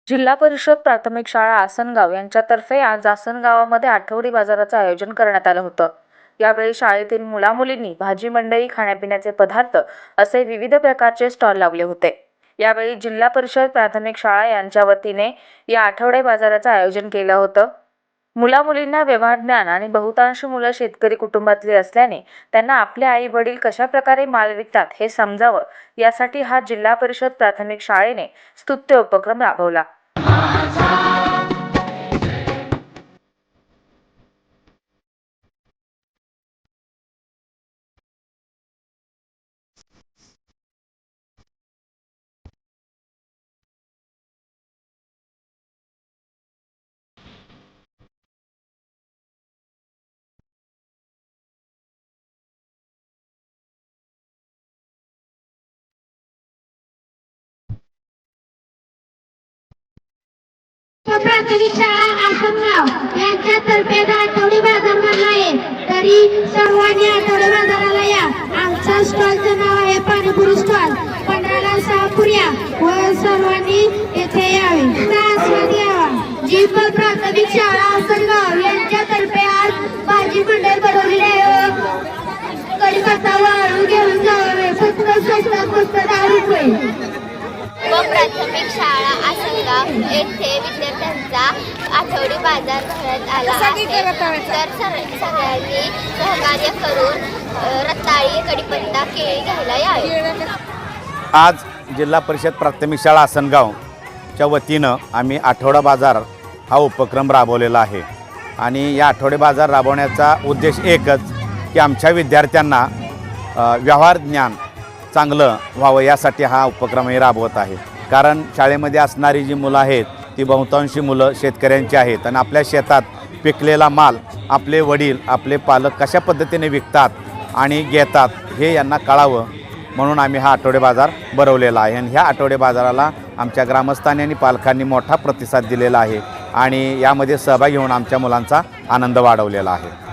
जिल्हा परिषद प्राथमिक शाळा आसनगाव यांच्यातर्फे आज आसनगावामध्ये आठवडी बाजाराचं आयोजन करण्यात आलं होतं। यावेळी शाळेतील मुलामुलींनी भाजी मंडई, खाण्यापिण्याचे पदार्थ असे विविध प्रकारचे स्टॉल लावले होते। यावेळी जिल्हा परिषद प्राथमिक शाळा यांच्या वतीने या आठवडे बाजाराचं आयोजन केलं होतं। मुलामुलींना व्यवहार ज्ञान आणि बहुतांश मुलं शेतकरी कुटुंबातली असल्याने त्यांना आपले आई वडील कशा प्रकारे माल विकतात हे समजावं यासाठी हा जिल्हा परिषद प्राथमिक शाळेने स्तुत्य उपक्रम राबवला। प्राथमिक शाळा आसनगाव यांच्यातर्फे आठवडी बाजार भरला आहे, तरी सर्वांनी आठवडी बाजाराला या। आमच्या स्टॉलचं नाव आहे पाणीपुरी स्टॉल। 15ला 6 पुऱ्या व सर्वांनी येथे यावे, आस्वाद घ्यावा। जिल्हा प्राथमिक शाळा आसनगाव यांच्यातर्फे आज भाजी मंडई बनवलेली आहे व कढीपत्ता व आळू घेऊन जावे, फक्त स्वस्तात फक्त 10 रुपये। प्राथमिक शाळा आसनगाव येथे विद्यार्थ्यांचा आठवडी बाजार भरण्यात आला आहे। तर सगळ्यांनी सहकार्य करून रताळी, कढीपत्ता, केळी घ्यायला यावे। आज जिल्हा परिषद प्राथमिक शाळा आसनगावच्या वतीनं आम्ही आठवडा बाजार हा उपक्रम राबवलेला आहे आणि या आठवडे बाजार राबवण्याचा उद्देश एकच की आमच्या विद्यार्थ्यांना व्यवहार ज्ञान चांगलं व्हावं यासाठी हा उपक्रमही राबवत आहे। कारण शाळेमध्ये असणारी जी मुलं आहेत ती बहुतांशी मुलं शेतकऱ्यांची आहेत आणि आपल्या शेतात पिकलेला माल आपले वडील, आपले पालक कशा पद्धतीने विकतात आणि घेतात हे यांना कळावं म्हणून आम्ही हा आठवडे बाजार भरवलेला आहे। आणि ह्या आठवडे बाजाराला आमच्या ग्रामस्थांनी आणि पालकांनी मोठा प्रतिसाद दिलेला आहे आणि यामध्ये सहभागी होऊन आमच्या मुलांचा आनंद वाढवलेला आहे।